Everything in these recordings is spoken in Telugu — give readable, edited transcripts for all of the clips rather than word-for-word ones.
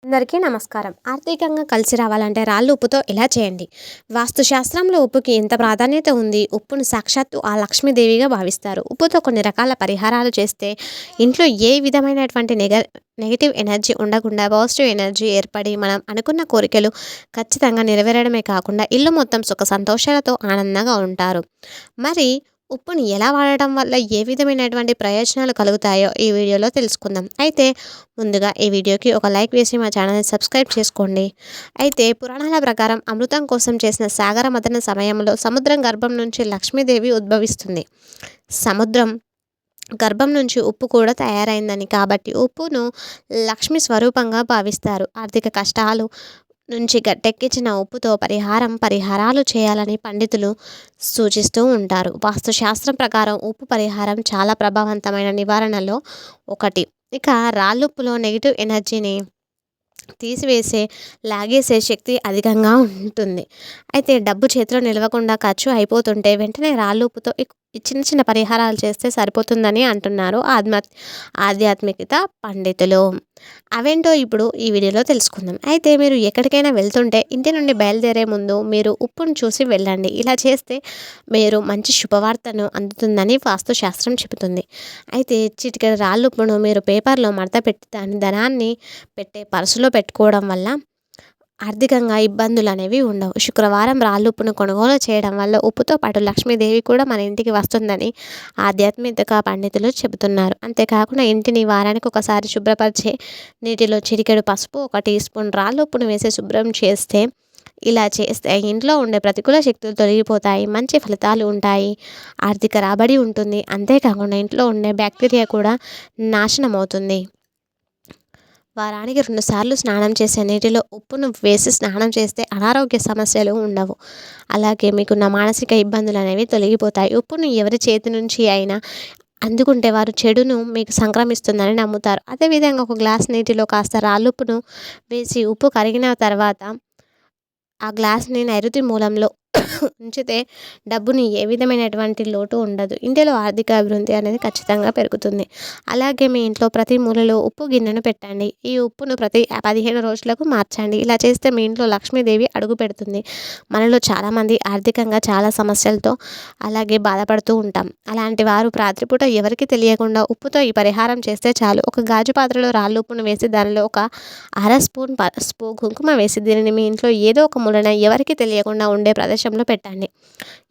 అందరికీ నమస్కారం. ఆర్థికంగా కలిసి రావాలంటే రాళ్ళు ఉప్పుతో ఇలా చేయండి. వాస్తుశాస్త్రంలో ఉప్పుకి ఎంత ప్రాధాన్యత ఉంది. ఉప్పును సాక్షాత్తు ఆ లక్ష్మీదేవిగా భావిస్తారు. ఉప్పుతో కొన్ని రకాల పరిహారాలు చేస్తే ఇంట్లో ఏ విధమైనటువంటి నెగటివ్ ఎనర్జీ ఉండకుండా పాజిటివ్ ఎనర్జీ ఏర్పడి మనం అనుకున్న కోరికలు ఖచ్చితంగా నెరవేరడమే కాకుండా ఇల్లు మొత్తం సుఖ సంతోషాలతో ఆనందంగా ఉంటారు. మరి ఉప్పుని ఎలా వాడటం వల్ల ఏ విధమైనటువంటి ప్రయోజనాలు కలుగుతాయో ఈ వీడియోలో తెలుసుకుందాం. అయితే ముందుగా ఈ వీడియోకి ఒక లైక్ వేసి మా ఛానల్ని సబ్స్క్రైబ్ చేసుకోండి. అయితే పురాణాల ప్రకారం అమృతం కోసం చేసిన సాగర మథన సమయంలో సముద్రం గర్భం నుంచి లక్ష్మీదేవి ఉద్భవిస్తుంది. సముద్రం గర్భం నుంచి ఉప్పు కూడా తయారైందని, కాబట్టి ఉప్పును లక్ష్మి స్వరూపంగా భావిస్తారు. ఆర్థిక కష్టాలు నుంచి గట్టెక్కించిన ఉప్పుతో పరిహారాలు చేయాలని పండితులు సూచిస్తూ ఉంటారు. వాస్తుశాస్త్రం ప్రకారం ఉప్పు పరిహారం చాలా ప్రభావవంతమైన నివారణలో ఒకటి. ఇక రాళ్ళుప్పులో నెగిటివ్ ఎనర్జీని లాగేసే శక్తి అధికంగా ఉంటుంది. అయితే డబ్బు చేతిలో నిలవకుండా ఖర్చు అయిపోతుంటే వెంటనే రాళ్ళుప్పుతో ఈ చిన్న చిన్న పరిహారాలు చేస్తే సరిపోతుందని అంటున్నారు ఆధ్యాత్మికత పండితులు. అవేంటో ఇప్పుడు ఈ వీడియోలో తెలుసుకుందాం. అయితే మీరు ఎక్కడికైనా వెళ్తుంటే ఇంటి నుండి బయలుదేరే ముందు మీరు ఉప్పును చూసి వెళ్ళండి. ఇలా చేస్తే మీరు మంచి శుభవార్తను అందుతుందని వాస్తుశాస్త్రం చెబుతుంది. అయితే చిటికెడు రాళ్ళుప్పును మీరు పేపర్లో మడత పెట్టి దాని ధనాన్ని పెట్టే పర్సులో పెట్టుకోవడం వల్ల ఆర్థికంగా ఇబ్బందులు అనేవి ఉండవు. శుక్రవారం రాళ్ళుప్పును కొనుగోలు చేయడం వల్ల ఉప్పుతో పాటు లక్ష్మీదేవి కూడా మన ఇంటికి వస్తుందని ఆధ్యాత్మిక పండితులు చెబుతున్నారు. అంతేకాకుండా ఇంటిని వారానికి ఒకసారి శుభ్రపరిచే నీటిలో చిటికెడు పసుపు, 1 టీ స్పూన్ రాళ్ళుప్పును వేసి శుభ్రం చేస్తే, ఇలా చేస్తే ఇంట్లో ఉండే ప్రతికూల శక్తులు తొలగిపోతాయి, మంచి ఫలితాలు ఉంటాయి, ఆర్థిక రాబడి ఉంటుంది. అంతేకాకుండా ఇంట్లో ఉండే బ్యాక్టీరియా కూడా నాశనం అవుతుంది. వారానికి 2 సార్లు స్నానం చేసే నీటిలో ఉప్పును వేసి స్నానం చేస్తే అనారోగ్య సమస్యలు ఉండవు. అలాగే మీకున్న మానసిక ఇబ్బందులు అనేవి తొలగిపోతాయి. ఉప్పును ఎవరి చేతి నుంచి అయినా అందుకుంటే వారు చెడును మీకు సంక్రమిస్తుందని నమ్ముతారు. అదేవిధంగా ఒక గ్లాస్ నీటిలో కాస్త రాళ్ళుప్పును వేసి ఉప్పు కరిగిన తర్వాత ఆ గ్లాస్ని నైరుతి మూలంలో ఉంచితే డబ్బుని ఏ విధమైనటువంటి లోటు ఉండదు. ఇంటిలో ఆర్థిక అభివృద్ధి అనేది ఖచ్చితంగా పెరుగుతుంది. అలాగే మీ ఇంట్లో ప్రతి మూలలో ఉప్పు గిన్నెను పెట్టండి. ఈ ఉప్పును ప్రతి 15 రోజులకు మార్చండి. ఇలా చేస్తే మీ ఇంట్లో లక్ష్మీదేవి అడుగు పెడుతుంది. మనలో చాలామంది ఆర్థికంగా చాలా సమస్యలతో అలాగే బాధపడుతూ ఉంటాం. అలాంటి వారు రాత్రిపూట ఎవరికి తెలియకుండా ఉప్పుతో ఈ పరిహారం చేస్తే చాలు. ఒక గాజు పాత్రలో రాళ్ళు ఉప్పును వేసి దానిలో ఒక స్పూన్ పసుపు, కుంకుమ వేసి దీనిని మీ ఇంట్లో ఏదో ఒక మూలన ఎవరికి తెలియకుండా ఉండే ప్రదేశంలో పెట్టండి.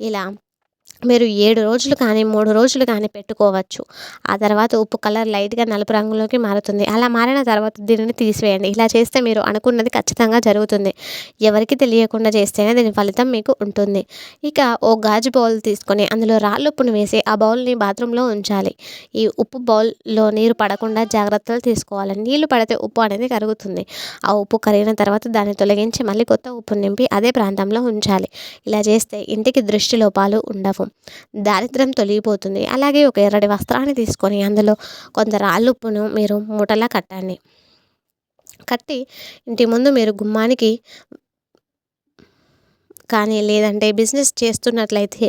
ఇలా మీరు 7 రోజులు కానీ 3 రోజులు కానీ పెట్టుకోవచ్చు. ఆ తర్వాత ఉప్పు కలర్ లైట్గా నలుపు రంగులోకి మారుతుంది. అలా మారిన తర్వాత దీనిని తీసివేయండి. ఇలా చేస్తే మీరు అనుకున్నది ఖచ్చితంగా జరుగుతుంది. ఎవరికి తెలియకుండా చేస్తేనే దీని ఫలితం మీకు ఉంటుంది. ఇక ఓ గాజు బౌల్ తీసుకొని అందులో రాళ్ళుప్పును వేసి ఆ బౌల్ని బాత్రూంలో ఉంచాలి. ఈ ఉప్పు బౌల్లో నీరు పడకుండా జాగ్రత్తలు తీసుకోవాలి. నీళ్లు పడితే ఉప్పు అనేది కరుగుతుంది. ఆ ఉప్పు కరిగిన తర్వాత దాన్ని తొలగించి మళ్ళీ కొత్త ఉప్పు నింపి అదే ప్రాంతంలో ఉంచాలి. ఇలా చేస్తే ఇంటికి దృష్టి లోపాలు ఉండవు, దారిద్ర్యం తొలగిపోతుంది. అలాగే ఒక ఎర్రటి వస్త్రాన్ని తీసుకొని అందులో కొంత రాళ్ళుప్పును మీరు మూటలా కట్టి ఇంటి ముందు మీరు గుమ్మానికి కానీ లేదంటే బిజినెస్ చేస్తున్నట్లయితే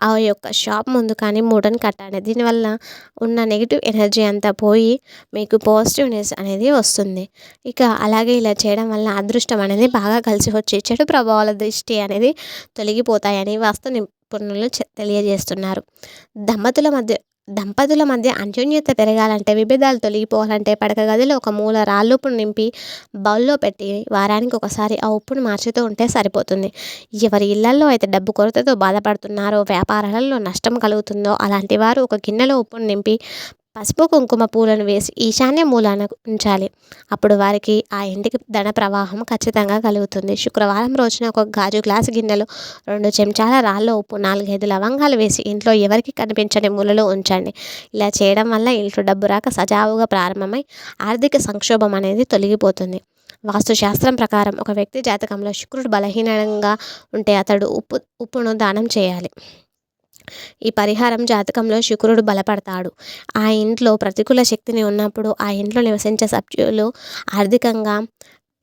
ఆ యొక్క షాప్ ముందు కానీ మూటను కట్టండి. దీనివల్ల ఉన్న నెగిటివ్ ఎనర్జీ అంతా పోయి మీకు పాజిటివ్నెస్ అనేది వస్తుంది. ఇక అలాగే ఇలా చేయడం వల్ల అదృష్టం అనేది బాగా కలిసి వచ్చి చెడు ప్రభావాల దృష్టి అనేది తొలగిపోతాయని వాస్తు నిపుణులు తెలియజేస్తున్నారు. దంపతుల మధ్య అన్యోన్యత పెరగాలంటే, విభేదాలు తొలగిపోవాలంటే పడక గదిలో ఒక మూల రాళ్ళుప్పును నింపి బౌల్లో పెట్టి వారానికి ఒకసారి ఆ ఉప్పును మార్చుతూ ఉంటే సరిపోతుంది. ఎవరి ఇళ్లల్లో అయితే డబ్బు కొరతతో బాధపడుతున్నారో, వ్యాపారాలలో నష్టం కలుగుతుందో అలాంటి వారు ఒక గిన్నెలో ఉప్పును నింపి పసుపు, కుంకుమ పూలను వేసి ఈశాన్య మూలాన ఉంచాలి. అప్పుడు వారికి ఆ ఇంటికి ధన ప్రవాహం ఖచ్చితంగా కలుగుతుంది. శుక్రవారం రోజున ఒక గాజు గ్లాసు గిన్నెలో 2 చెంచాల రాళ్ళ ఉప్పు, 4-5 లవంగాలు వేసి ఇంట్లో ఎవరికి కనిపించని మూలలో ఉంచండి. ఇలా చేయడం వల్ల ఇంట్లో డబ్బు రాక సజావుగా ప్రారంభమై ఆర్థిక సంక్షోభం అనేది తొలగిపోతుంది. వాస్తుశాస్త్రం ప్రకారం ఒక వ్యక్తి జాతకంలో శుక్రుడు బలహీనంగా ఉంటే అతడు ఉప్పును దానం చేయాలి. ఈ పరిహారం జాతకంలో శుక్రుడు బలపడతాడు. ఆ ఇంట్లో ప్రతికూల శక్తిని ఉన్నప్పుడు ఆ ఇంట్లో నివసించే సభ్యులు ఆర్థికంగా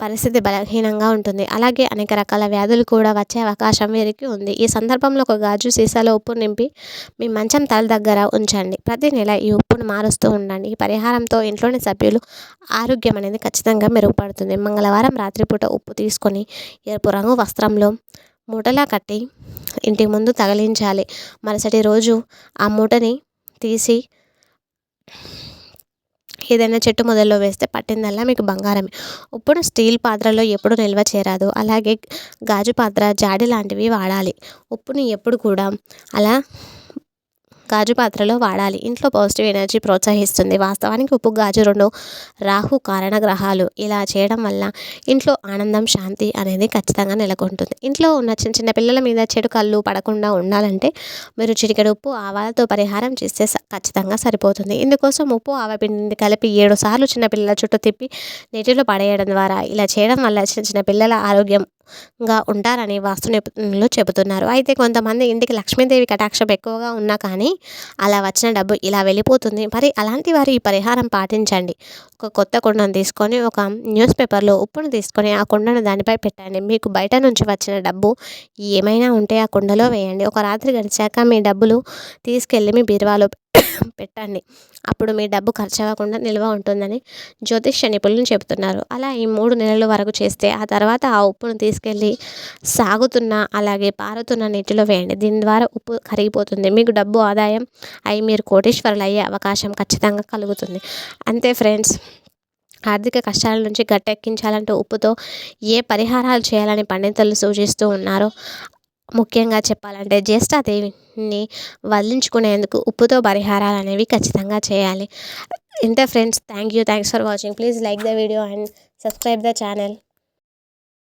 పరిస్థితి బలహీనంగా ఉంటుంది. అలాగే అనేక రకాల వ్యాధులు కూడా వచ్చే అవకాశం వీరికి ఉంది. ఈ సందర్భంలో ఒక గాజు సీసాలో ఉప్పు నింపి మీ మంచం తల దగ్గర ఉంచండి. ప్రతి నెల ఈ ఉప్పును మారుస్తూ ఉండండి. ఈ పరిహారంతో ఇంట్లోని సభ్యులు ఆరోగ్యం అనేది ఖచ్చితంగా మెరుగుపడుతుంది. మంగళవారం రాత్రిపూట ఉప్పు తీసుకొని ఎరుపు రంగు వస్త్రంలో మూటలా కట్టి ఇంటి ముందు తగిలించాలి. మరుసటి రోజు ఆ మూటని తీసి ఏదైనా చెట్టు మొదల్లో వేస్తే పట్టిందల్లా మీకు బంగారమే. ఉప్పును స్టీల్ పాత్రలో ఎప్పుడు నిల్వ చేరాదు. అలాగే గాజు పాత్ర, జాడి లాంటివి వాడాలి. ఉప్పుని ఎప్పుడు కూడా అలా గాజు పాత్రలో వాడాలి. ఇంట్లో పాజిటివ్ ఎనర్జీ ప్రోత్సహిస్తుంది. వాస్తవానికి ఉప్పు, గాజు 2 రాహు కారణ గ్రహాలు. ఇలా చేయడం వల్ల ఇంట్లో ఆనందం, శాంతి అనేది ఖచ్చితంగా నెలకొంటుంది. ఇంట్లో ఉన్న చిన్న చిన్న పిల్లల మీద చెడు కళ్ళు పడకుండా ఉండాలంటే మీరు చిటికెడు ఉప్పు, ఆవాలతో పరిహారం చేస్తే ఖచ్చితంగా సరిపోతుంది. ఇందుకోసం ఉప్పు, ఆవపిండిని కలిపి 7 సార్లు చిన్న పిల్లల చుట్టూ తిప్పి నీటిలో పడేయడం ద్వారా ఇలా చేయడం వల్ల చిన్న చిన్న పిల్లల ఆరోగ్యంగా ఉంటారని వాస్తు నిపుణులు చెబుతున్నారు. అయితే కొంతమంది ఇంటికి లక్ష్మీదేవి కటాక్షం ఎక్కువగా ఉన్నా కానీ అలా వచ్చిన డబ్బు ఇలా వెళ్ళిపోతుంది. మరి అలాంటి వారు ఈ పరిహారం పాటించండి. ఒక కొత్త కుండను తీసుకొని ఒక న్యూస్ పేపర్లో ఉప్పును తీసుకొని ఆ కుండను దానిపై పెట్టండి. మీకు బయట నుంచి వచ్చిన డబ్బు ఏమైనా ఉంటే ఆ కుండలో వేయండి. ఒక రాత్రి గడిచాక మీ డబ్బులు తీసుకెళ్ళి మీ బీరువాలో పెట్టండి. అప్పుడు మీ డబ్బు ఖర్చు అవ్వకుండా నిల్వ ఉంటుందని జ్యోతిష్య నిపుణులు చెబుతున్నారు. అలా ఈ 3 నెలల వరకు చేస్తే ఆ తర్వాత ఆ ఉప్పును తీసుకెళ్ళి సాగుతున్న అలాగే పారుతున్న నీటిలో వేయండి. దీని ద్వారా ఉప్పు కరిగిపోతుంది. మీకు డబ్బు ఆదాయం అయి మీరు కోటీశ్వరులు అయ్యే అవకాశం ఖచ్చితంగా కలుగుతుంది. అంతే ఫ్రెండ్స్. ఆర్థిక కష్టాల నుంచి గట్టెక్కించాలంటూ ఉప్పుతో ఏ పరిహారాలు చేయాలని పండితులు సూచిస్తూ ఉన్నారో ముఖ్యంగా చెప్పాలంటే జ్యేష్ఠాదేవిని వదిలించుకునేందుకు ఉప్పుతో పరిహారాలు అనేవి ఖచ్చితంగా చేయాలి. ఇంతే friends. Thanks for watching. Please like the video and subscribe the channel.